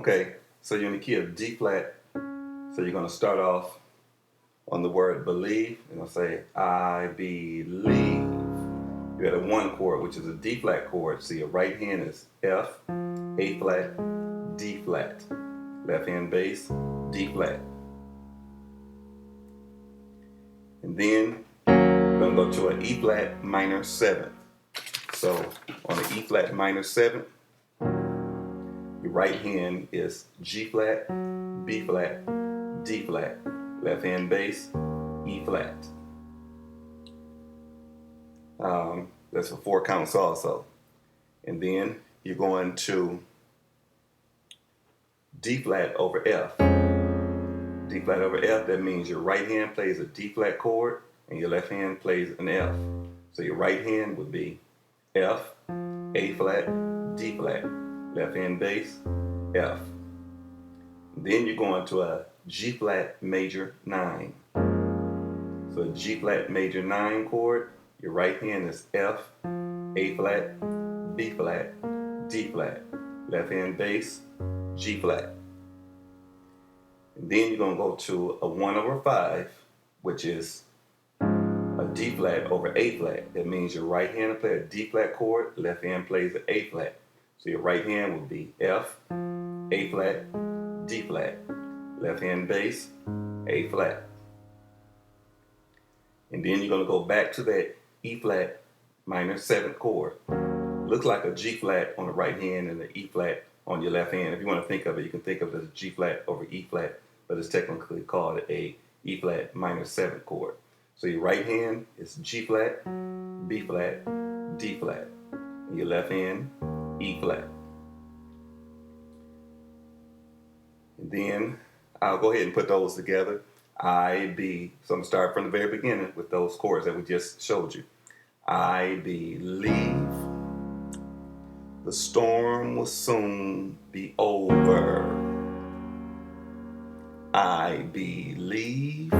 Okay, so you're in the key of D flat. So you're going to start off on the word believe. You're going to say, I believe. You had a 1 chord, which is a D flat chord. So your right hand is F, A flat, D flat. Left hand bass, D flat. And then we're going to go to an E flat minor 7th. So on the E flat minor 7th, your right hand is G flat, B flat, D flat. Left hand bass, E flat. That's for 4 counts also. And then you're going to D flat over F. D flat over F, that means your right hand plays a D flat chord and your left hand plays an F. So your right hand would be F, A flat, D flat. Left hand bass, F. Then you're going to a G flat major 9. So a G flat major 9 chord, your right hand is F, A flat, B flat, D flat. Left hand bass, G flat. And then you're going to go to a 1 over 5, which is a D flat over A flat. That means your right hand will play a D flat chord, left hand plays an A flat. So your right hand will be F, A flat, D flat. Left hand bass, A flat. And then you're going to go back to that E flat minor 7th chord. Looks like a G flat on the right hand and an E flat on your left hand. If you want to think of it, you can think of it as G flat over E flat, but it's technically called a E flat minor 7th chord. So your right hand is G flat, B flat, D flat. And your left hand, E flat. And then I'll go ahead and put those together. I, B. So I'm going to start from the very beginning with those chords that we just showed you. I believe the storm will soon be over. I believe the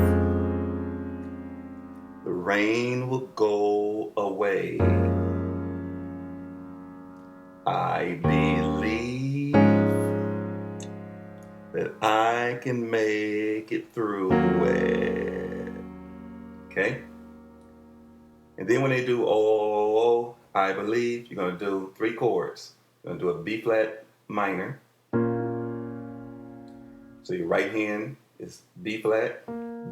rain will go away. I believe that I can make it through it. Okay? And then when they do oh, I believe, you're going to do 3 chords. You're going to do a B flat minor. So your right hand is B flat,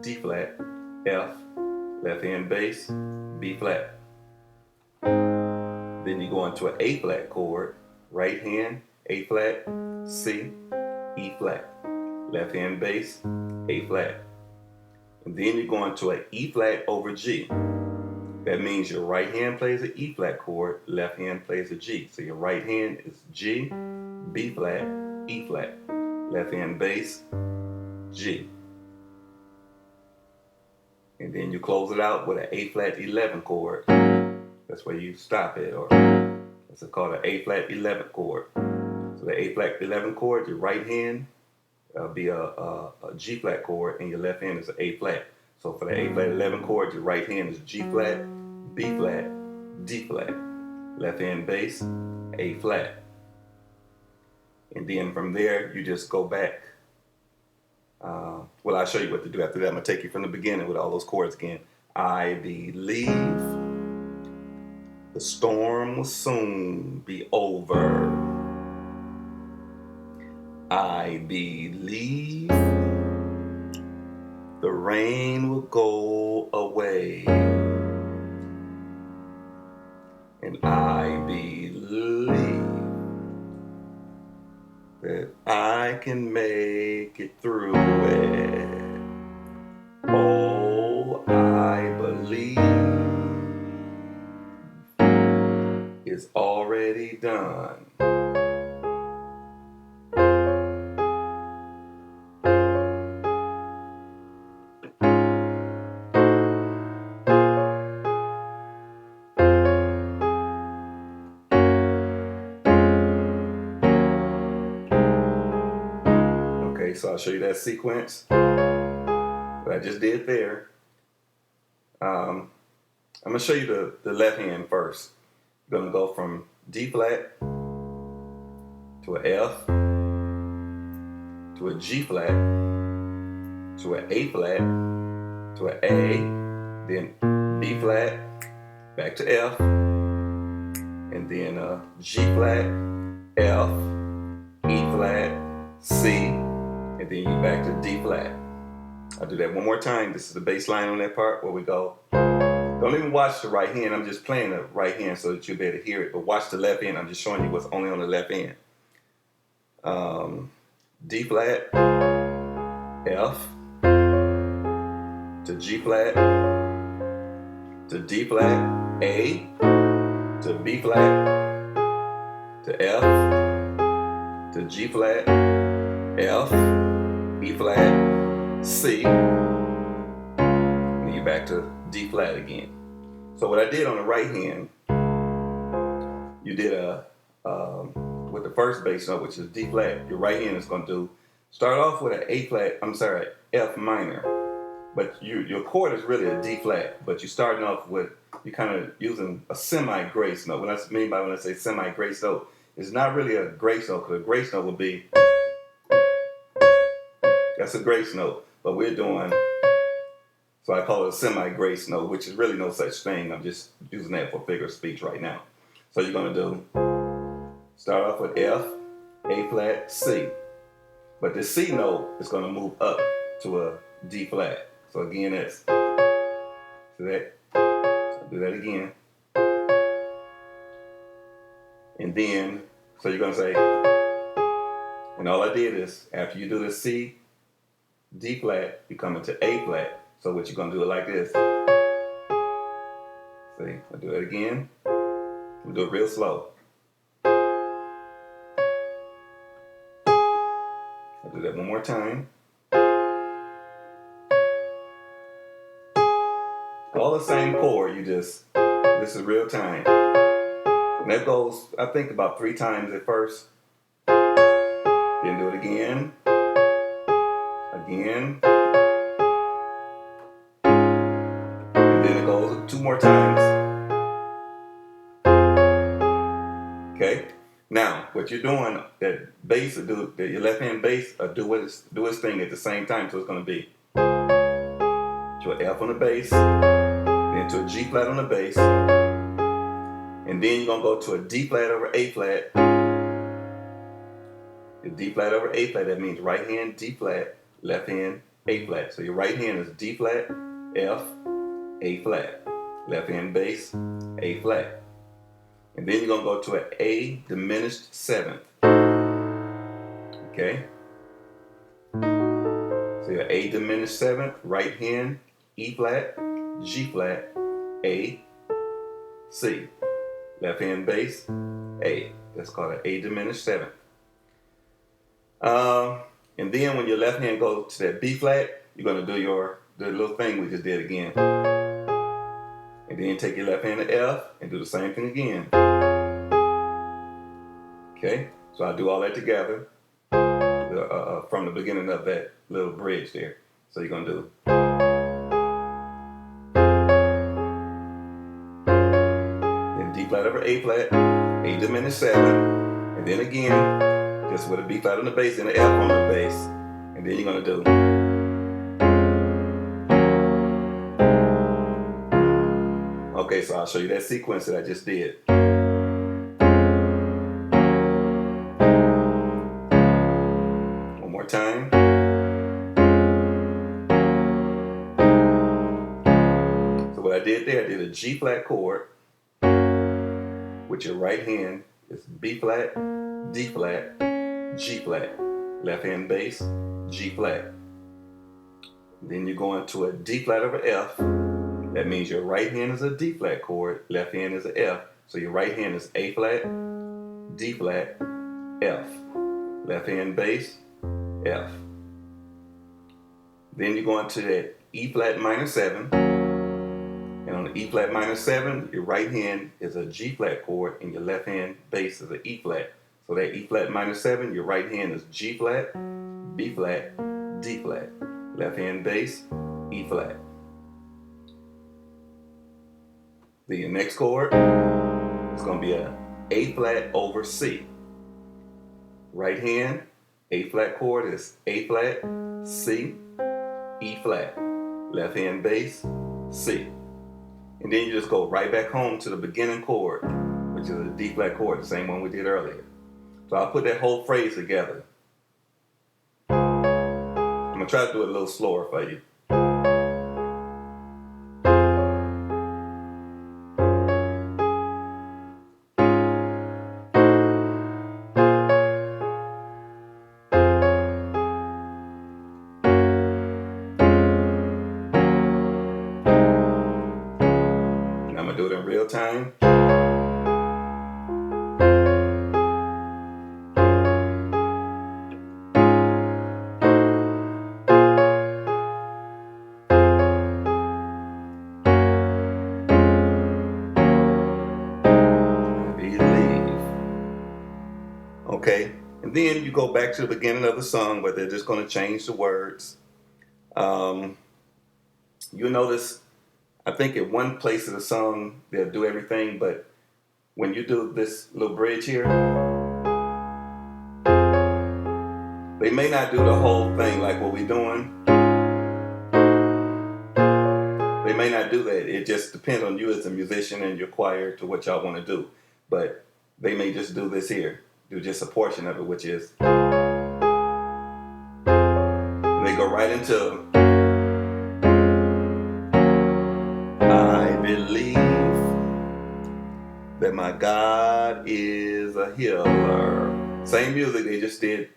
D flat, F, left hand bass, B flat. Then you go into an A flat chord, right hand, A flat, C, E flat. Left hand bass, A flat. And then you go into an E flat over G. That means your right hand plays an E flat chord, left hand plays a G. So your right hand is G, B flat, E flat. Left hand bass, G. And then you close it out with an A flat 11 chord. That's where you stop it, or it's called an A flat 11 chord. So the A flat 11 chord, your right hand be a G flat chord, and your left hand is an A flat. So for the A flat 11 chord, your right hand is G flat, B flat, D flat. Left hand bass, A flat. And then from there, you just go back. Well, I'll show you what to do after that. I'm going to take you from the beginning with all those chords again. I believe the storm will soon be over. I believe the rain will go away. And I believe that I can make it through it. Oh, I believe it's already done. Okay, so I'll show you that sequence that I just did there. I'm going to show you the left hand first. You're going to go from D flat to an F, to a G flat, to an A flat, to an A, then B flat, back to F, and then G flat, F, E flat, C, and then you back to D flat. I'll do that one more time. This is the bass line on that part where we go. Don't even watch the right hand. I'm just playing the right hand so that you'll be able to hear it. But watch the left hand. I'm just showing you what's only on the left hand. D flat, F, to G flat, to D flat, A, to B flat, to F, to G flat, F, E flat, C, and you're back to D flat again. So what I did on the right hand, you did with the first bass note, which is D flat, your right hand is going to start off with an F minor, but your chord is really a D flat, but you're starting off with, you're kind of using a semi-grace note. What I mean by when I say semi-grace note, it's not really a grace note, because a grace note would be, that's a grace note, but we're doing, so I call it a semi-grace note, which is really no such thing. I'm just using that for figure of speech right now. So you're going to do, start off with F, A flat, C. But the C note is going to move up to a D flat. So again, that's, see that? I'll do that again. And then, so you're going to say, and all I did is, after you do the C, D flat, you come into A flat. So what you're going to do it like this. See, I'll do it again. We'll do it real slow. I'll do that one more time. All the same chord, this is real time. And that goes, I think, about 3 times at first. Then do it again. Again. And then it goes 2 more times. Okay? Now, what you're doing, that bass, your left hand bass, do its thing at the same time. So it's going to be to an F on the bass, then to a G flat on the bass, and then you're going to go to a D flat over A flat. The D flat over A flat, that means right hand D flat, left hand A flat. So your right hand is D flat, F, A flat. Left hand bass, A flat. And then you're going to go to an A diminished 7th. Okay? So your A diminished 7th, right hand, E flat, G flat, A, C. Left hand bass, A. That's called an A diminished 7th. And then when your left hand goes to that B flat, you're going to do the little thing we just did again. And then take your left hand to F and do the same thing again. Okay? So I'll do all that together from the beginning of that little bridge there. So you're going to do then D flat over A flat, A diminished 7, and then again, just with a B flat on the bass and an F on the bass. And then you're going to do. Okay, so I'll show you that sequence that I just did. One more time. So what I did there, I did a G flat chord with your right hand. It's B flat, D flat, G flat. Left hand bass, G flat. Then you're going to a D flat over F. That means your right hand is a D flat chord, left hand is an F. So your right hand is A flat, D flat, F. Left hand bass, F. Then you're going to that E flat minor 7. And on the E flat minor 7, your right hand is a G flat chord and your left hand bass is an E flat. So that E flat minor 7, your right hand is G flat, B flat, D flat. Left hand bass, E flat. Then your next chord is going to be a A flat over C. Right hand A flat chord is A flat, C, E flat. Left hand bass, C. And then you just go right back home to the beginning chord, which is a D flat chord, the same one we did earlier. So I'll put that whole phrase together. I'm gonna try to do it a little slower for you. And I'm gonna do it in real time. Okay, and then you go back to the beginning of the song where they're just going to change the words. You'll notice, I think at one place of the song they'll do everything, but when you do this little bridge here, they may not do the whole thing like what we're doing. They may not do that. It just depends on you as a musician and your choir to what y'all want to do. But they may just do this here. Do just a portion of it, which is, and they go right into I believe that my God is a healer. Same music, they just didn't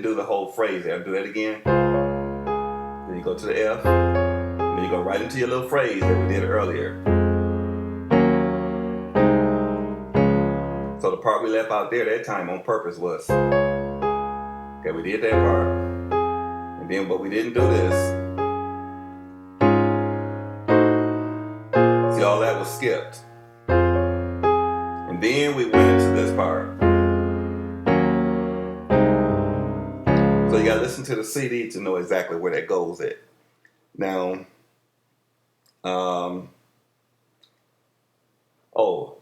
do the whole phrase. I'll do that again. Then you go to the F, and then you go right into your little phrase that we did earlier. So the part we left out there that time on purpose was, okay, we did that part, and then but we didn't do this. See, all that was skipped. And then we went into this part. So you gotta listen to the CD to know exactly where that goes at. Now,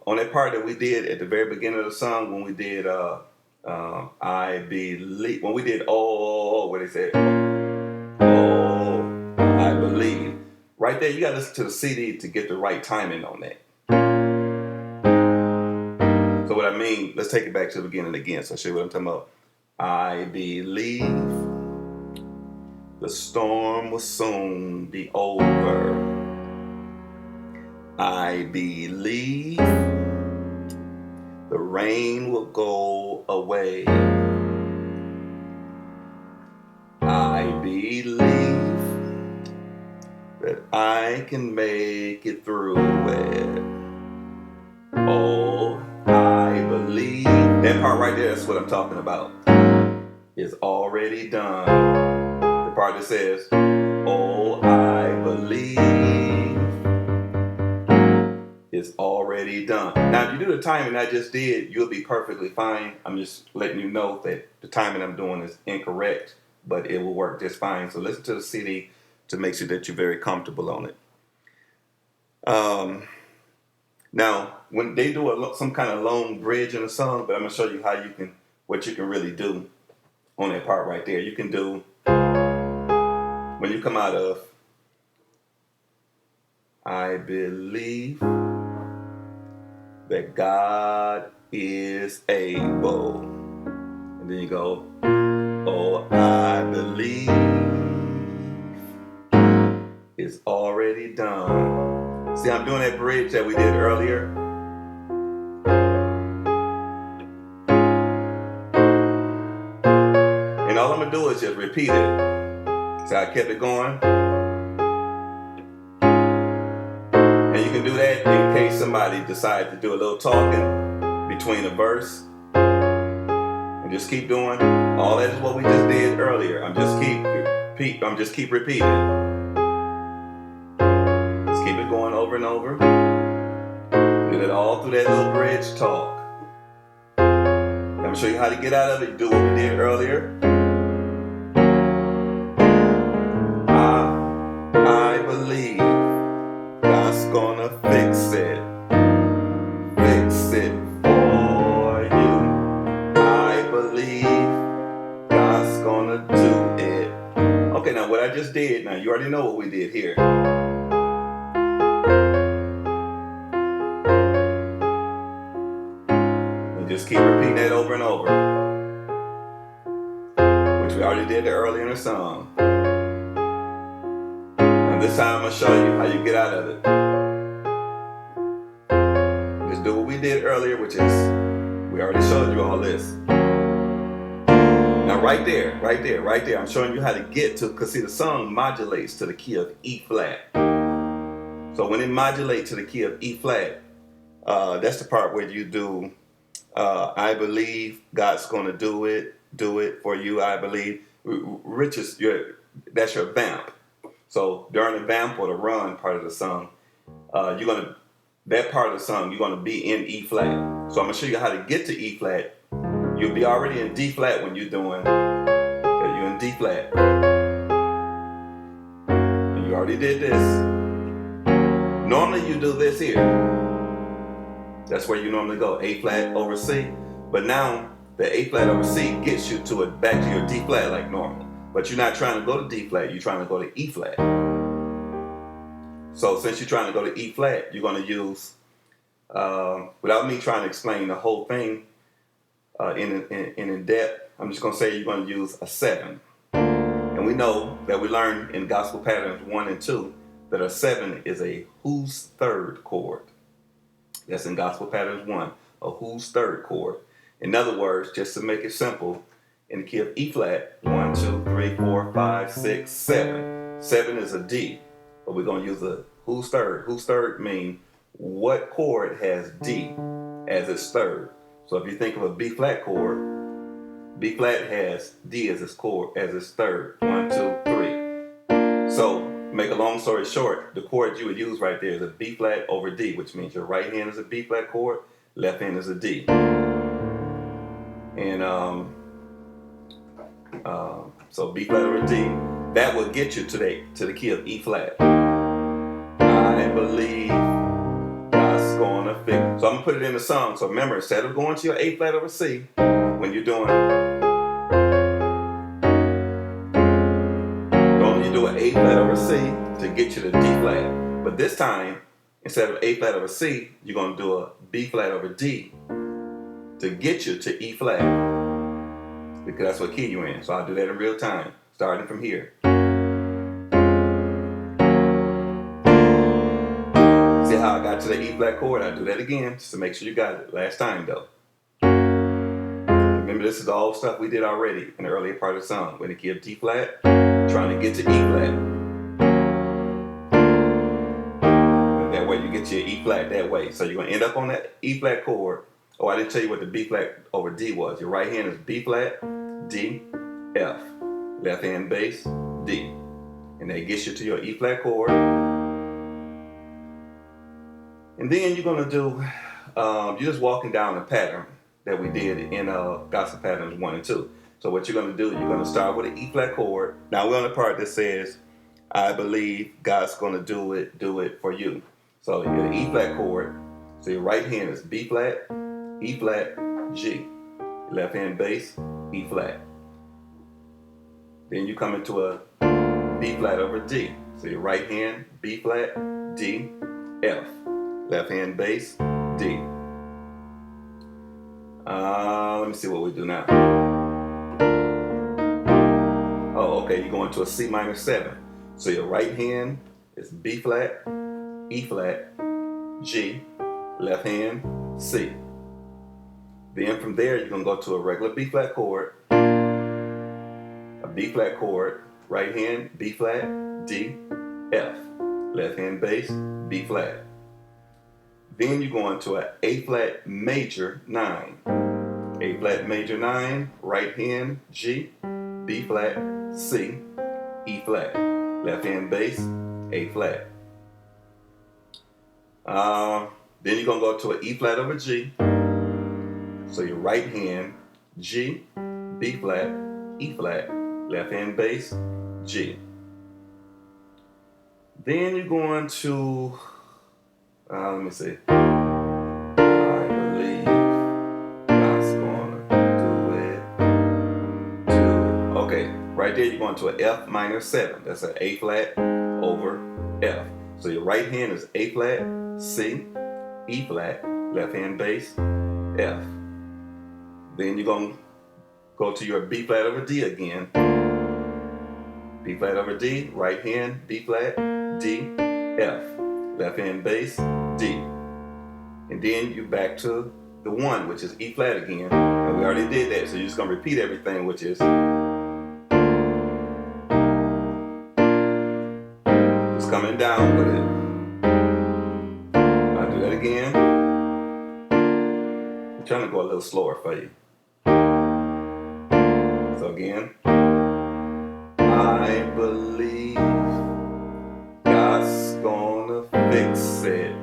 on that part that we did at the very beginning of the song when we did I believe, when we did where they said I believe, right there you gotta listen to the CD to get the right timing on that. So what I mean, let's take it back to the beginning again so I'll show you what I'm talking about. I believe the storm will soon be over. I believe the rain will go away. I believe that I can make it through it. Oh, I believe. That part right there, that's what I'm talking about. It's already done. The part that says, oh, I believe. Is already done. Now, if you do the timing I just did, you'll be perfectly fine. I'm just letting you know that the timing I'm doing is incorrect, but it will work just fine. So listen to the CD to make sure that you're very comfortable on it. Now, when they do some kind of long bridge in a song, but I'm gonna show you how what you can really do on that part right there. You can do when you come out of I believe that God is able. And then you go, oh, I believe it's already done. See, I'm doing that bridge that we did earlier. And all I'm gonna do is just repeat it. So I kept it going. And you can do that in case somebody decides to do a little talking between a verse. And just keep doing. All that is what we just did earlier. I'm just keep repeating. Just keep it going over and over. Do that all through that little bridge talk. I'm gonna show you how to get out of it. Do what we did earlier. I believe God's gonna fix it for you. I believe God's gonna do it. Okay, now what I just did, now you already know what we did here. And just keep repeating that over and over, which we already did earlier in the song. Now this time I'm gonna show you how you get out of it. Just do what we did earlier, which is, we already showed you all this. Now right there, I'm showing you how to get to, because see, the song modulates to the key of E flat. So when it modulates to the key of E flat, that's the part where you do, I believe God's gonna do it for you, I believe. That's your vamp. So during the vamp or the run part of the song, that part of the song, you're gonna be in E flat. So I'm gonna show you how to get to E flat. You'll be already in D flat when you're doing, you're in D flat. And you already did this. Normally you do this here. That's where you normally go, A flat over C. But now the A flat over C gets you to it back to your D flat like normal. But you're not trying to go to D flat, you're trying to go to E flat. So since you're trying to go to E flat, you're gonna use, without me trying to explain the whole thing, in depth, I'm just going to say you're going to use a 7. And we know that we learned in Gospel Patterns 1 and 2 that a 7 is a whose third chord. That's in Gospel Patterns 1, a whose third chord. In other words, just to make it simple, in the key of E flat, 1, 2, 3, 4, 5, 6, 7. 7 is a D, but we're going to use a whose third. Whose third means what chord has D as its third. So if you think of a B flat chord, B flat has D as its chord, as its third. 1, 2, 3. So make a long story short, the chord you would use right there is a B flat over D, which means your right hand is a B flat chord, left hand is a D. And so B flat over D, that will get you to the key of E flat. I believe God's gonna fix. So I'm gonna put it in the song. So remember, instead of going to your A flat over C, when you're doing, normally you do an A flat over C to get you to D flat. But this time, instead of A flat over C, you're gonna do a B flat over D to get you to E flat, because that's what key you're in. So I'll do that in real time, starting from here. See how I got to the E flat chord? I'll do that again just to make sure you got it. Last time though. Remember, this is all stuff we did already in the earlier part of the song. When the key of D flat, trying to get to E flat. And that way you get to your E flat that way. So you're going to end up on that E flat chord. Oh, I didn't tell you what the B flat over D was. Your right hand is B flat, D, F. Left hand bass, D. And that gets you to your E flat chord. And then you're going to do, you're just walking down the pattern that we did in Gospel Patterns 1 and 2. So what you're going to do, you're going to start with an E flat chord. Now we're on the part that says, I believe God's going to do it for you. So you're an E flat chord. So your right hand is B flat, E flat, G. Left hand bass, E flat. Then you come into a B flat over D. So your right hand, B flat, D, F. Left hand bass, D. Let me see what we do now. Oh, okay, you're going to a C minor 7. So your right hand is B flat, E flat, G, left hand, C. Then from there, you're going to go to a regular B flat chord, a B flat chord, right hand, B flat, D, F, left hand bass, B flat. Then you go into an A flat major 9. A flat major 9, right hand, G, B flat, C, E flat. Left hand bass, A flat. Then you're going to go to an E flat over G. So your right hand, G, B flat, E flat. Left hand bass, G. Then you're going to, let me see. I believe God's gonna do it. Okay, right there you're going to an F minor 7. That's an A flat over F. So your right hand is A flat, C, E flat, left hand bass, F. Then you're going to go to your B flat over D again. B flat over D, right hand, B flat, D, F. Left hand bass, D. And then you're back to the 1, which is E flat again. And we already did that, so you're just going to repeat everything, which is just coming down with it. I'll do that again. I'm trying to go a little slower for you. So again, I believe God's gonna fix it.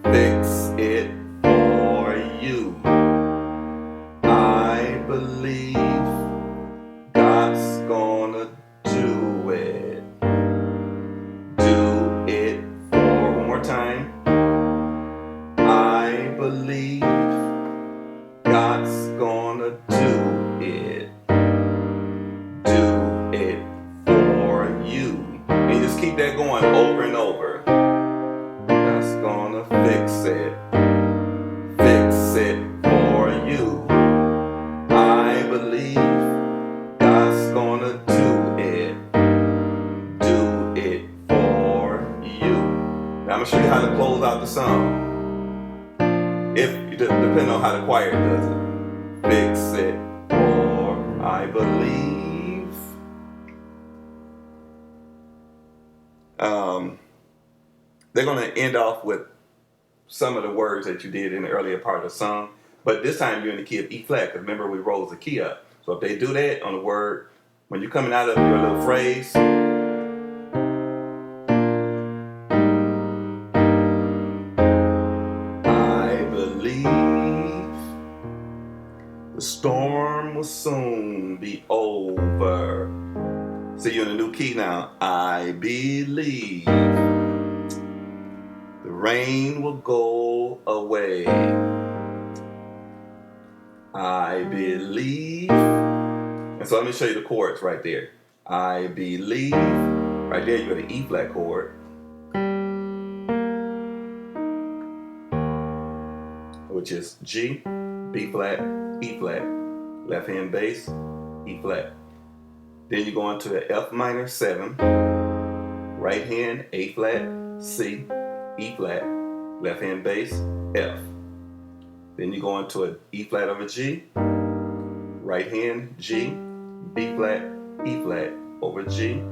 Fix it for you. I believe God's gonna do it. Do it for one more time. I believe God's gonna do it. Do it for you. And you just keep that going over and over. God's gonna fix it. Fix it for you. I believe God's gonna do it. Do it for you. Now I'm gonna show you how to close out the song. Depending on how the choir does it. Fix it for I believe. They're going to end off with some of the words that you did in the earlier part of the song, but this time you're in the key of E flat, because remember we rose the key up. So if they do that on the word, when you're coming out of your little phrase, I believe the storm will soon be over. See, you're in a new key now. I believe the rain will go away. I believe. And so let me show you the chords right there. I believe. Right there, you got an E flat chord, which is G, B flat, E flat, left hand bass, E flat. Then you go into the F minor 7, right hand, A flat, C, E flat, left hand bass, F. Then you go into an E flat over G, right hand, G, B flat, E flat over G.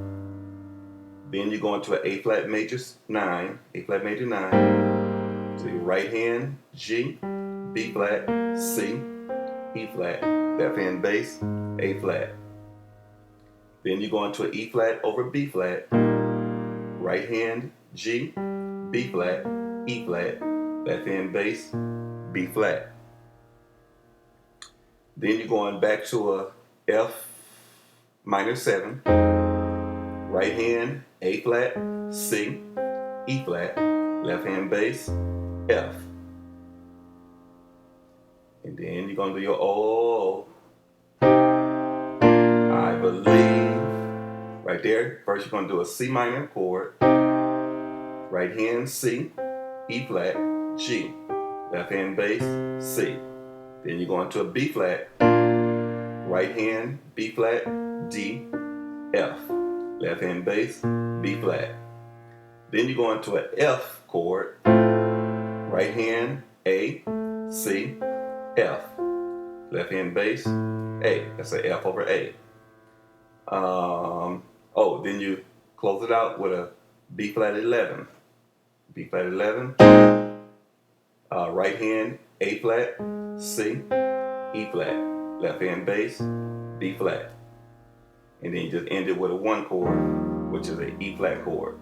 Then you go into an A flat major 9, A flat major 9. So your right hand, G, B flat, C, E flat, left hand bass, A flat. Then you go into an E flat over B flat, right hand, G, B flat, E flat, left hand bass, B flat. Then you're going back to a F minor 7, right hand, A flat, C, E flat, left hand bass, F. And then you're going to do your O. I believe. Right there, first you're going to do a C minor chord, right hand C, E flat, G, left hand bass, C. Then you're going to a B flat, right hand, B flat, D, F, left hand bass, B flat. Then you go into an F chord, right hand, A, C, F, left hand bass, A. That's an F over A. Then you close it out with a B flat 11. B flat 11, right hand, A flat, C, E flat, left hand bass, B flat. And then you just end it with a 1 chord, which is an E flat chord.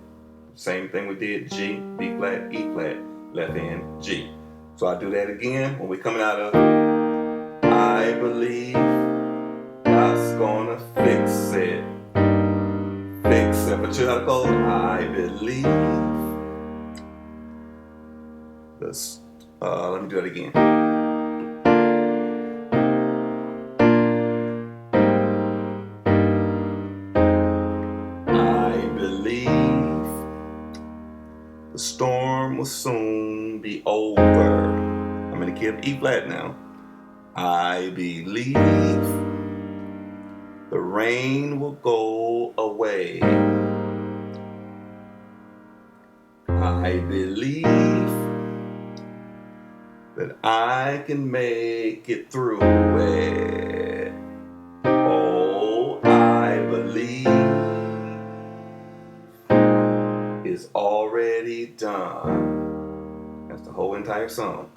Same thing we did, G, B flat, E flat, left hand, G. So I do that again when we're coming out of I believe God's gonna fix it. Fix it. But you gotta go, I believe. Let me do it again. The storm will soon be over. I'm in the key of E flat now. I believe the rain will go away. I believe that I can make it through it. Oh, I believe it's already done. That's the whole entire song.